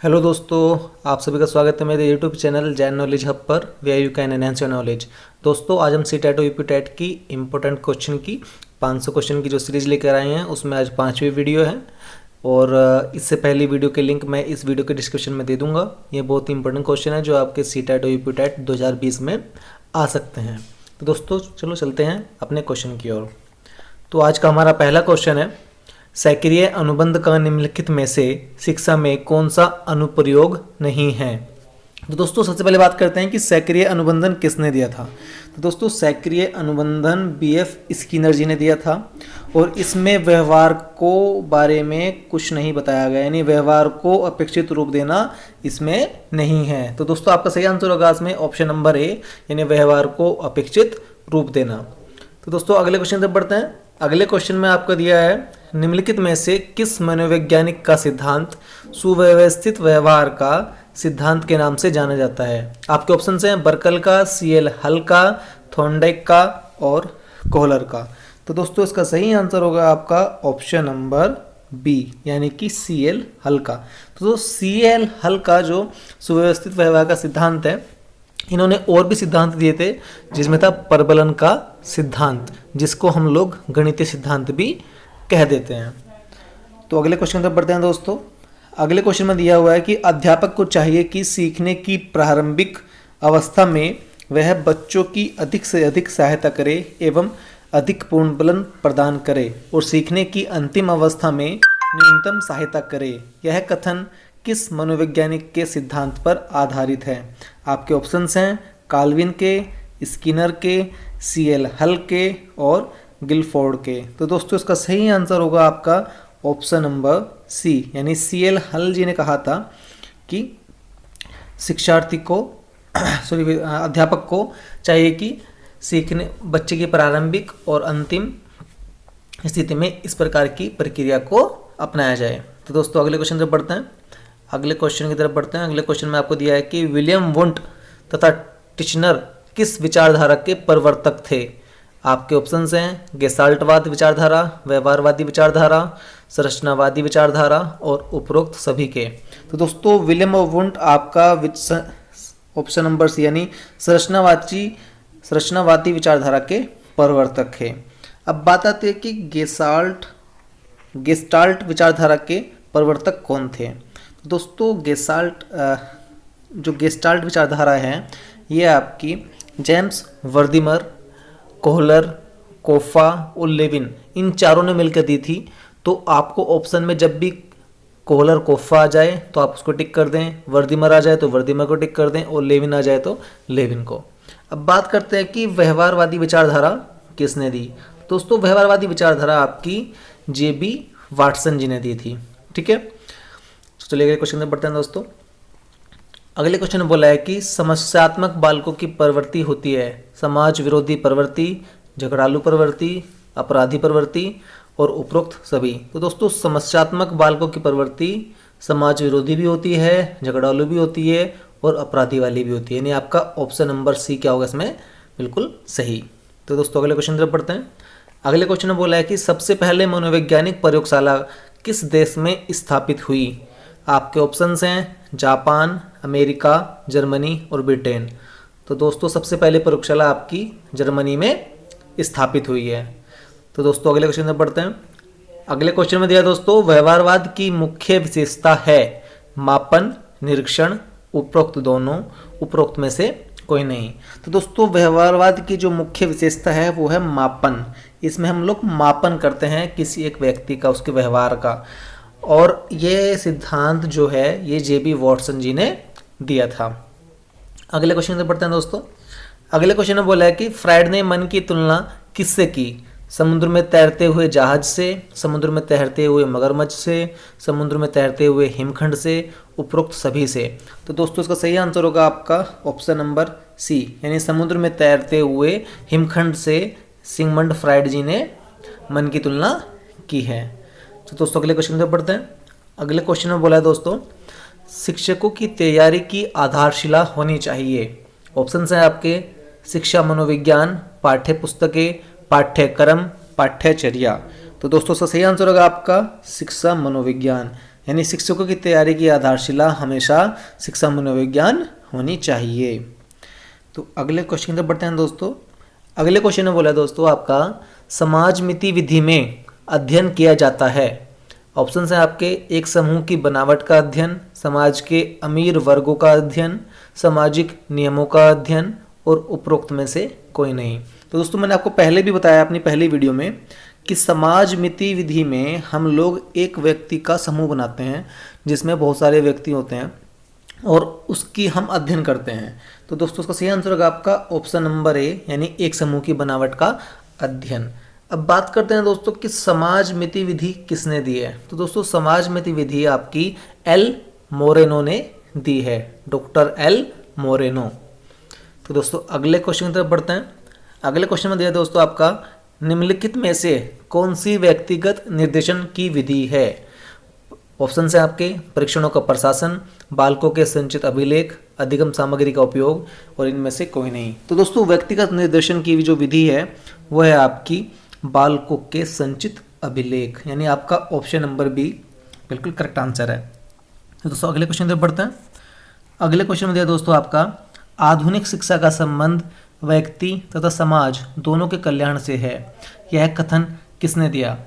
Hello दोस्तों, आप सभी का स्वागत है मेरे YouTube channel Jain knowledge hub पर where you can enhance your knowledge. दोस्तों, आज हम सीटेट और यूपीटेट की इम्पोर्टेंट क्वेश्चन की 500 क्वेश्चन की जो सीरीज़ लेकर आए हैं उसमें आज 5वीं वीडियो है। और इससे पहली वीडियो के लिंक मैं इस वीडियो के डिस्क्रिप्शन में दे दूंगा। ये बहुत ही इंपॉर्टेंट क्वेश्चन है जो आपके सीटेट और यूपीटेट 2020 में आ सकते हैं। तो दोस्तों चलो चलते हैं अपने क्वेश्चन की ओर। तो आज का हमारा पहला क्वेश्चन है, सक्रिय अनुबंध का निम्नलिखित में से शिक्षा में कौन सा अनुप्रयोग नहीं है। तो दोस्तों सबसे पहले बात करते हैं कि सक्रिय अनुबंधन किसने दिया था। तो दोस्तों सक्रिय अनुबंधन बीएफ स्किनर जी ने दिया था और इसमें व्यवहार को बारे में कुछ नहीं बताया गया, यानी व्यवहार को अपेक्षित रूप देना इसमें नहीं है। तो दोस्तों आपका सही आंसर होगा इसमें ऑप्शन नंबर ए, यानी व्यवहार को अपेक्षित रूप देना। तो दोस्तों अगले क्वेश्चन तक बढ़ते हैं। अगले क्वेश्चन में आपको दिया है, निम्नलिखित में से किस मनोवैज्ञानिक का सिद्धांत सुव्यवस्थित व्यवहार का सिद्धांत के नाम से जाना जाता है। आपके ऑप्शन हैं बर्कल का, सीएल हल का, थॉर्नडाइक का और कोहलर का। तो दोस्तों इसका सही आंसर होगा आपका ऑप्शन नंबर बी, यानी कि सीएल हल का। तो सीएल हल का जो सुव्यवस्थित व्यवहार का सिद्धांत है, इन्होंने और भी सिद्धांत दिए थे जिसमें था परबलन का सिद्धांत, जिसको हम लोग गणितीय सिद्धांत भी कह देते हैं। तो अगले क्वेश्चन पर बढ़ते हैं दोस्तों। अगले क्वेश्चन में दिया हुआ है कि अध्यापक को चाहिए कि सीखने की प्रारंभिक अवस्था में वह बच्चों की अधिक से अधिक सहायता करे एवं अधिक पूर्णबलन प्रदान करे और सीखने की अंतिम अवस्था में न्यूनतम सहायता करे। यह कथन किस मनोवैज्ञानिक के सिद्धांत पर आधारित है। आपके ऑप्शंस हैं काल्विन के, स्किनर के, सीएल हल के और गिलफोर्ड के। तो दोस्तों इसका सही आंसर होगा आपका ऑप्शन नंबर सी, यानी सीएल हल जी ने कहा था कि शिक्षार्थी को अध्यापक को चाहिए कि सीखने बच्चे की प्रारंभिक और अंतिम स्थिति में इस प्रकार की प्रक्रिया को अपनाया जाए। तो दोस्तों अगले क्वेश्चन तरफ बढ़ते हैं। अगले क्वेश्चन की तरफ बढ़ते हैं। अगले क्वेश्चन में आपको दिया है कि विलियम वुंट तथा टिचनर किस विचारधारा के प्रवर्तक थे। आपके ऑप्शंस हैं गेस्टाल्टवाद विचारधारा, व्यवहारवादी विचारधारा, संरचनावादी विचारधारा और उपरोक्त सभी के। तो दोस्तों विलियम वुंट आपका ऑप्शन नंबर सी, यानी संरचनावादी विचारधारा के प्रवर्तक है। अब बात आती है कि गेस्टाल्ट विचारधारा के प्रवर्तक कौन थे। दोस्तों जो गेस्टाल्ट विचारधारा है ये आपकी जेम्स वर्दिमर, कोहलर, कोफा और लेविन, इन चारों ने मिलकर दी थी। तो आपको ऑप्शन में जब भी कोहलर कोफा आ जाए तो आप उसको टिक कर दें, वर्दिमर आ जाए तो वर्दिमर को टिक कर दें और लेविन आ जाए तो लेविन को। अब बात करते हैं कि व्यवहारवादी विचारधारा किसने दी। दोस्तों व्यवहारवादी विचारधारा आपकी जेबी वाटसन जी ने दी थी। ठीक है, तो चलिए अगले क्वेश्चन में बढ़ते हैं दोस्तों। अगले क्वेश्चन में बोला है कि समस्यात्मक बालकों की प्रवृत्ति होती है समाज विरोधी प्रवृत्ति, झगड़ालू प्रवृत्ति, अपराधी प्रवृत्ति और उपरोक्त सभी। तो दोस्तों समस्यात्मक बालकों की प्रवृत्ति समाज विरोधी भी होती है, झगड़ालू भी होती है और अपराधी वाली भी होती है, यानी आपका ऑप्शन नंबर सी क्या होगा इसमें, बिल्कुल सही। तो दोस्तों अगले क्वेश्चन तरफ बढ़ते हैं। अगले क्वेश्चन में बोला है कि सबसे पहले मनोवैज्ञानिक प्रयोगशाला किस देश में स्थापित हुई। आपके ऑप्शंस हैं जापान, अमेरिका, जर्मनी और ब्रिटेन। तो दोस्तों सबसे पहले प्रयोगशाला आपकी जर्मनी में स्थापित हुई है। तो दोस्तों अगले क्वेश्चन में बढ़ते हैं। अगले क्वेश्चन में दिया दोस्तों व्यवहारवाद की मुख्य विशेषता है मापन, निरीक्षण, उपरोक्त दोनों, उपरोक्त में से कोई नहीं। तो दोस्तों व्यवहारवाद की जो मुख्य विशेषता है वो है मापन। इसमें हम लोग मापन करते हैं किसी एक व्यक्ति का, उसके व्यवहार का, और ये सिद्धांत जो है ये जेबी वाटसन जी ने दिया था। अगले क्वेश्चन में बढ़ते हैं दोस्तों। अगले क्वेश्चन में बोला है कि फ्रायड ने मन की तुलना किससे की। समुद्र में तैरते हुए जहाज से, समुद्र में तैरते हुए मगरमच्छ से, समुद्र में तैरते हुए हिमखंड से, उपरोक्त सभी से। तो दोस्तों इसका सही आंसर होगा आपका ऑप्शन नंबर सी, यानी समुद्र में तैरते हुए हिमखंड से सिगमंड फ्रायड जी ने मन की तुलना की है। तो दोस्तों अगले क्वेश्चन पर बढ़ते हैं। अगले क्वेश्चन में बोला है दोस्तों शिक्षकों की तैयारी की आधारशिला होनी चाहिए। ऑप्शंस हैं आपके शिक्षा मनोविज्ञान, पाठ्य पुस्तकें, पाठ्यक्रम, पाठ्यचर्या। तो दोस्तों इसका सही आंसर होगा आपका शिक्षा मनोविज्ञान, यानी शिक्षकों की तैयारी की आधारशिला हमेशा शिक्षा मनोविज्ञान होनी चाहिए। तो अगले क्वेश्चन की तरफ बढ़ते हैं दोस्तों। अगले क्वेश्चन में बोला है दोस्तों आपका, समाज मिति विधि में अध्ययन किया जाता है। ऑप्शन है आपके, एक समूह की बनावट का अध्ययन, समाज के अमीर वर्गों का अध्ययन, सामाजिक नियमों का अध्ययन और उपरोक्त में से कोई नहीं। तो दोस्तों मैंने आपको पहले भी बताया अपनी पहली वीडियो में कि समाज मिति विधि में हम लोग एक व्यक्ति का समूह बनाते हैं जिसमें बहुत सारे व्यक्ति होते हैं और उसकी हम अध्ययन करते हैं। तो दोस्तों उसका सही आंसर होगा आपका ऑप्शन नंबर ए, यानी एक समूह की बनावट का अध्ययन। अब बात करते हैं दोस्तों कि समाज मिति विधि किसने दी है। तो दोस्तों समाज मिति विधि आपकी एल मोरेनो ने दी है, डॉक्टर एल मोरेनो। तो दोस्तों अगले क्वेश्चन की तरफ बढ़ते हैं। अगले क्वेश्चन में दिया दोस्तों आपका, निम्नलिखित में से कौन सी व्यक्तिगत निर्देशन की विधि है। ऑप्शन है आपके, परीक्षणों का प्रशासन, बालकों के संचित अभिलेख, अधिगम सामग्री का उपयोग और इनमें से कोई नहीं। तो दोस्तों व्यक्तिगत निर्देशन की जो विधि है वो है आपकी बालकों के संचित अभिलेख, यानी आपका ऑप्शन नंबर बी बिल्कुल करेक्ट आंसर है। तो दोस्तों अगले क्वेश्चन की तरफ बढ़ते हैं। अगले क्वेश्चन में दिया दोस्तों आपका, आधुनिक शिक्षा का संबंध व्यक्ति तथा समाज दोनों के कल्याण से है। यह कथन किसने दिया।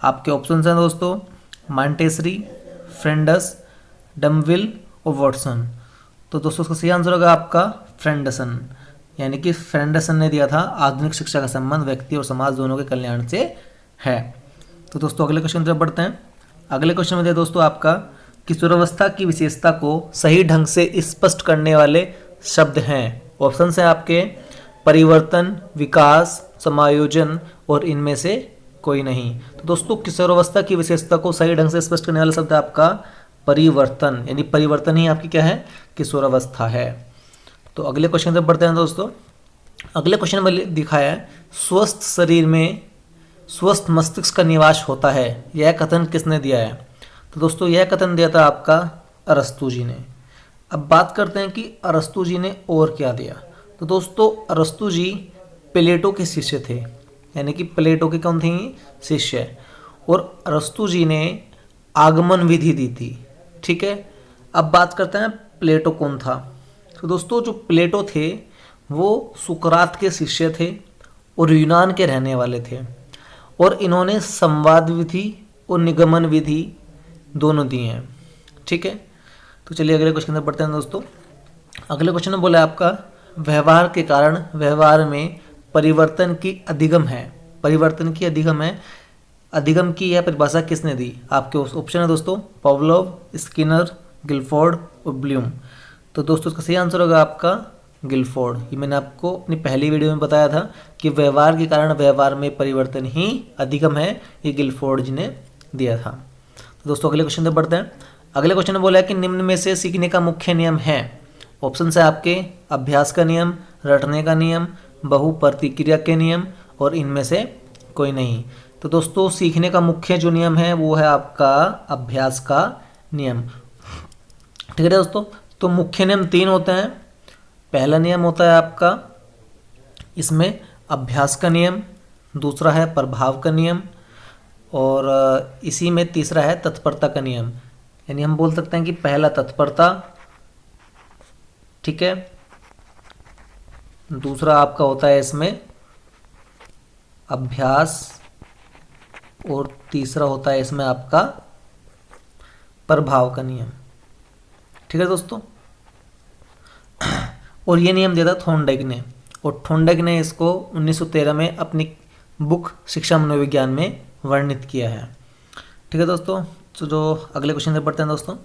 आपके ऑप्शन हैं दोस्तों, मॉन्टेसरी, फ्रेंडस, डमविल और वॉटसन। तो दोस्तों उसका सही आंसर होगा आपका फ्रेंडसन, यानी कि फ्रेंडसन ने दिया था आधुनिक शिक्षा का संबंध व्यक्ति और समाज दोनों के कल्याण से है। तो दोस्तों अगले क्वेश्चन की तरफ बढ़ते हैं। अगले क्वेश्चन में दिया दोस्तों आपका, किशोरावस्था की विशेषता को सही ढंग से स्पष्ट करने वाले शब्द हैं। ऑप्शन है आपके, परिवर्तन, विकास, समायोजन और इनमें से कोई नहीं। तो दोस्तों किशोरावस्था की विशेषता को सही ढंग से स्पष्ट करने वाला शब्द है आपका परिवर्तन, यानी परिवर्तन ही आपकी क्या है, किशोरावस्था है। तो अगले क्वेश्चन तक बढ़ते हैं दोस्तों। अगले क्वेश्चन में दिखाया है, स्वस्थ शरीर में स्वस्थ मस्तिष्क का निवास होता है। यह कथन किसने दिया है। तो दोस्तों यह कथन दिया था आपका अरस्तु जी ने। अब बात करते हैं कि अरस्तु जी ने और क्या दिया। तो दोस्तों अरस्तु जी प्लेटो के शिष्य थे, यानी कि प्लेटो के कौन थे, शिष्य। और अरस्तु जी ने आगमन विधि दी थी, ठीक है। अब बात करते हैं प्लेटो कौन था। तो दोस्तों जो प्लेटो थे वो सुकरात के शिष्य थे और यूनान के रहने वाले थे, और इन्होंने संवाद विधि और निगमन विधि दोनों दी हैं, ठीक है। तो चलिए अगले क्वेश्चन में बढ़ते हैं दोस्तों। अगले क्वेश्चन में बोला आपका, व्यवहार के कारण व्यवहार में परिवर्तन की अधिगम है। परिवर्तन की अधिगम है, अधिगम की यह परिभाषा किसने दी। आपके ऑप्शन है दोस्तों, पावलोव, स्किनर, गिलफोर्ड और ब्लूम। तो दोस्तों इसका सही आंसर होगा आपका गिलफोर्ड। ये मैंने आपको अपनी पहली वीडियो में बताया था कि व्यवहार के कारण व्यवहार में परिवर्तन ही अधिगम है, ये गिलफोर्ड जी ने दिया था। तो दोस्तों अगले क्वेश्चन पे बढ़ते हैं। अगले क्वेश्चन में बोला है कि निम्न में से सीखने का मुख्य नियम है। ऑप्शन है आपके, अभ्यास का नियम, रटने का नियम, बहु प्रतिक्रिया के नियम और इनमें से कोई नहीं। तो दोस्तों सीखने का मुख्य जो नियम है वो है आपका अभ्यास का नियम, ठीक है दोस्तों। तो मुख्य नियम 3 होते हैं। पहला नियम होता है आपका इसमें अभ्यास का नियम, दूसरा है प्रभाव का नियम और इसी में तीसरा है तत्परता का नियम। यानी हम बोल सकते हैं कि पहला तत्परता, ठीक है, दूसरा आपका होता है इसमें अभ्यास और तीसरा होता है इसमें आपका प्रभाव का नियम, ठीक है दोस्तों। और ये नियम दिया था थॉर्नडाइक ने, और थॉर्नडाइक ने इसको 1913 में अपनी बुक शिक्षा मनोविज्ञान में वर्णित किया है, ठीक है दोस्तों। तो जो अगले क्वेश्चन से पढ़ते हैं दोस्तों।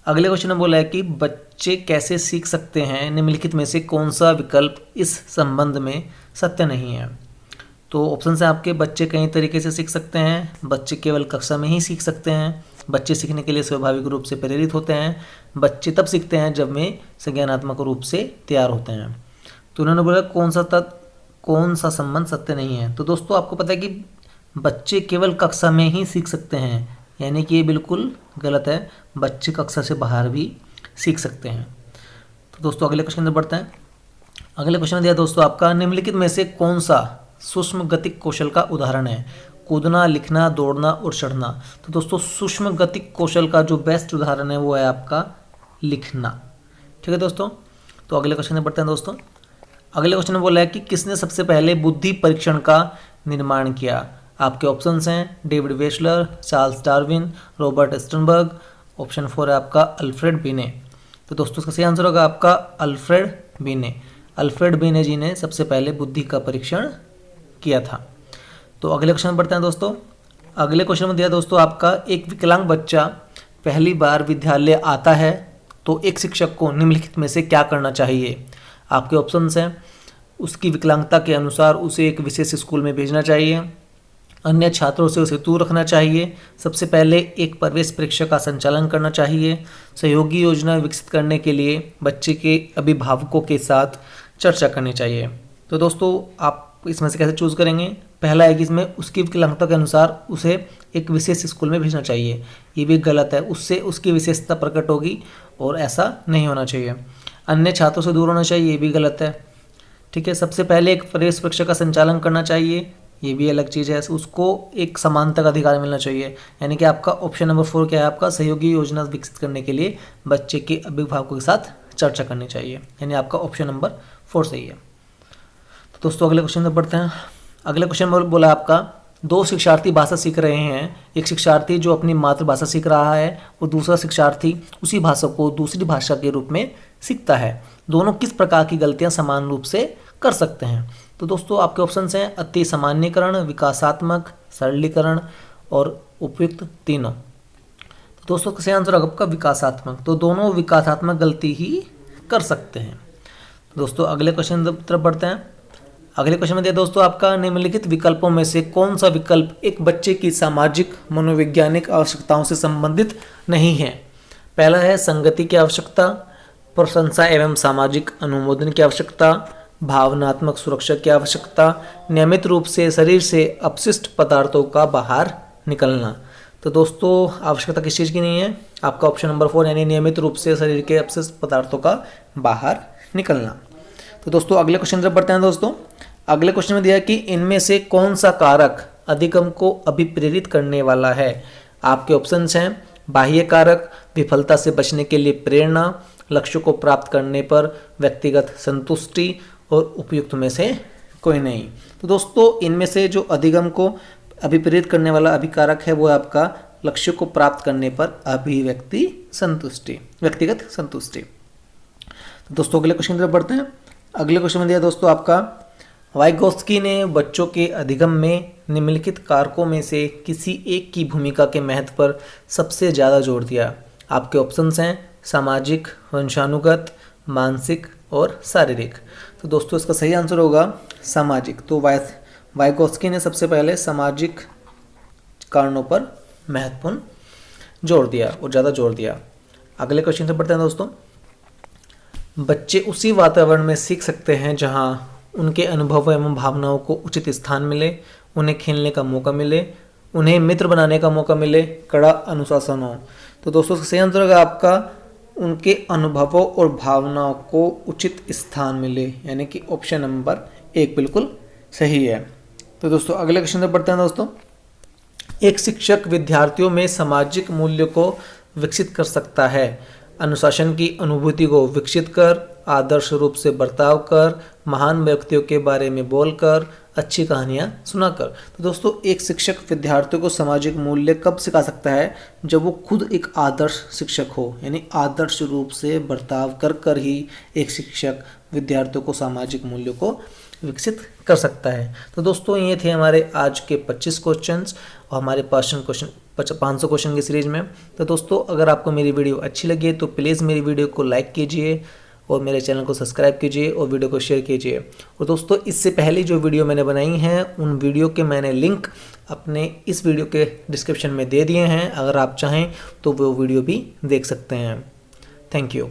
अगले क्वेश्चन में बोला है कि बच्चे कैसे सीख सकते हैं, निम्नलिखित में से कौन सा विकल्प इस संबंध में सत्य नहीं है। तो ऑप्शन है आपके, बच्चे कई तरीके से सीख सकते हैं, बच्चे केवल कक्षा में ही सीख सकते हैं, बच्चे सीखने के लिए स्वाभाविक रूप से प्रेरित होते हैं, बच्चे तब सीखते हैं जब वे संज्ञानात्मक रूप से तैयार होते हैं। तो उन्होंने बोला कौन सा संबंध सत्य नहीं है। तो दोस्तों आपको पता है कि बच्चे केवल कक्षा में ही सीख सकते हैं, यानी कि ये बिल्कुल गलत है, बच्चे कक्षा से बाहर भी सीख सकते हैं। तो दोस्तों अगले क्वेश्चन में बढ़ते हैं। अगले क्वेश्चन दिया दोस्तों आपका, निम्नलिखित में से कौन सा सूक्ष्म गतिक कौशल का उदाहरण है। कूदना, लिखना, दौड़ना और चढ़ना। तो दोस्तों सूक्ष्म गतिक कौशल का जो बेस्ट उदाहरण है वो है आपका लिखना। ठीक है दोस्तों, तो अगले क्वेश्चन में बढ़ते हैं दोस्तों। अगले क्वेश्चन में बोला है कि किसने सबसे पहले बुद्धि परीक्षण का निर्माण किया। आपके ऑप्शंस हैं David Wechsler, Charles Darwin, Robert Sternberg. Option 4 है आपका अल्फ्रेड बिने। तो दोस्तों इसका सही आंसर होगा आपका अल्फ्रेड बिने। अल्फ्रेड बिने जी ने सबसे पहले बुद्धि का परीक्षण किया था। तो अगले क्वेश्चन में बढ़ते हैं दोस्तों। अगले क्वेश्चन में दिया दोस्तों आपका एक विकलांग बच्चा पहली बार विद्यालय आता है तो एक शिक्षक को निम्नलिखित में से क्या करना चाहिए। आपके ऑप्शंस हैं उसकी विकलांगता के अनुसार उसे एक विशेष स्कूल में भेजना चाहिए, अन्य छात्रों से उसे दूर रखना चाहिए, सबसे पहले एक प्रवेश परीक्षा का संचालन करना चाहिए, सहयोगी योजना विकसित करने के लिए बच्चे के अभिभावकों के साथ चर्चा करनी चाहिए। तो दोस्तों आप इसमें से कैसे चूज़ करेंगे। पहला है कि इसमें उसकी विकलांगता के अनुसार उसे एक विशेष स्कूल में भेजना चाहिए, ये भी गलत है, उससे उसकी विशेषता प्रकट होगी और ऐसा नहीं होना चाहिए। अन्य छात्रों से दूर होना चाहिए, ये भी गलत है। ठीक है, सबसे पहले एक प्रवेश परीक्षा का संचालन करना चाहिए, ये भी अलग चीज़ है। उसको एक समानता का अधिकार मिलना चाहिए, यानी कि आपका ऑप्शन नंबर 4 क्या है आपका सहयोगी योजना विकसित करने के लिए बच्चे के अभिभावकों के साथ चर्चा करनी चाहिए, यानी आपका ऑप्शन नंबर 4 सही है। तो दोस्तों अगले क्वेश्चन में बढ़ते हैं। अगले क्वेश्चन में बोला आपका दो शिक्षार्थी भाषा सीख रहे हैं। एक शिक्षार्थी जो अपनी मातृभाषा सीख रहा है और दूसरा शिक्षार्थी उसी भाषा को दूसरी भाषा के रूप में सीखता है। दोनों किस प्रकार की गलतियां समान रूप से कर सकते हैं। तो दोस्तों आपके ऑप्शंस हैं अति सामान्यकरण, विकासात्मक, सरलीकरण और उपयुक्त तीनों। तो दोस्तों सही आंसर होगा आपका विकासात्मक। तो दोनों विकासात्मक गलती ही कर सकते हैं। दोस्तों अगले क्वेश्चन की तरफ बढ़ते हैं। अगले क्वेश्चन में दिया दोस्तों आपका निम्नलिखित विकल्पों में से कौन सा विकल्प एक बच्चे की सामाजिक मनोवैज्ञानिक आवश्यकताओं से संबंधित नहीं है। पहला है संगति की आवश्यकता, प्रशंसा एवं सामाजिक अनुमोदन की आवश्यकता, भावनात्मक सुरक्षा की आवश्यकता, नियमित रूप से शरीर से अपशिष्ट पदार्थों का बाहर निकलना। तो दोस्तों आवश्यकता किस चीज़ की नहीं है, आपका ऑप्शन नंबर 4 यानी नियमित रूप से शरीर के अपशिष्ट पदार्थों का बाहर निकलना। तो दोस्तों अगले क्वेश्चन तरफ बढ़ते हैं दोस्तों। अगले क्वेश्चन में दिया कि इनमें से कौन सा कारक अधिगम को अभिप्रेरित करने वाला है। आपके ऑप्शंस हैं बाह्य कारक, विफलता से बचने के लिए प्रेरणा, लक्ष्य को प्राप्त करने पर व्यक्तिगत संतुष्टि और उपयुक्त में से कोई नहीं। तो दोस्तों इनमें से जो अधिगम को अभिप्रेरित करने वाला अभिकारक है वो है आपका लक्ष्य को प्राप्त करने पर अभिव्यक्ति संतुष्टि, व्यक्तिगत संतुष्टि। तो दोस्तों अगले क्वेश्चन की तरफ बढ़ते हैं। अगले क्वेश्चन में दिया दोस्तों आपका वाइगोत्स्की ने बच्चों के अधिगम में निम्नलिखित कारकों में से किसी एक की भूमिका के महत्व पर सबसे ज़्यादा जोर दिया। आपके ऑप्शंस हैं सामाजिक, वंशानुगत, मानसिक और शारीरिक। तो दोस्तों इसका सही आंसर होगा सामाजिक। तो वाइगोत्स्की ने सबसे पहले सामाजिक कारणों पर महत्वपूर्ण जोर दिया और ज़्यादा जोर दिया। अगले क्वेश्चन से बढ़ते हैं दोस्तों। बच्चे उसी वातावरण में सीख सकते हैं जहां उनके अनुभव एवं भावनाओं को उचित स्थान मिले, उन्हें खेलने का मौका मिले, उन्हें मित्र बनाने का मौका मिले, कड़ा अनुशासन हो। तो दोस्तों सही आंसर होगा आपका उनके अनुभवों और भावनाओं को उचित स्थान मिले, यानी कि ऑप्शन नंबर 1 बिल्कुल सही है। तो दोस्तों अगले क्वेश्चन पर पढ़ते हैं दोस्तों। एक शिक्षक विद्यार्थियों में सामाजिक मूल्य को विकसित कर सकता है, अनुशासन की अनुभूति को विकसित कर, आदर्श रूप से बर्ताव कर, महान व्यक्तियों के बारे में बोलकर, अच्छी कहानियाँ सुनाकर। तो दोस्तों एक शिक्षक विद्यार्थियों को सामाजिक मूल्य कब सिखा सकता है, जब वो खुद एक आदर्श शिक्षक हो, यानी आदर्श रूप से बर्ताव कर कर ही एक शिक्षक विद्यार्थियों को सामाजिक मूल्यों को विकसित कर सकता है। तो दोस्तों ये थे हमारे आज के 25 क्वेश्चंस और हमारे 500 क्वेश्चन की सीरीज में। तो दोस्तों अगर आपको मेरी वीडियो अच्छी लगी तो प्लीज़ मेरी वीडियो को लाइक कीजिए और मेरे चैनल को सब्सक्राइब कीजिए और वीडियो को शेयर कीजिए। और दोस्तों इससे पहले जो वीडियो मैंने बनाई हैं उन वीडियो के मैंने लिंक अपने इस वीडियो के डिस्क्रिप्शन में दे दिए हैं, अगर आप चाहें तो वो वीडियो भी देख सकते हैं। Thank you.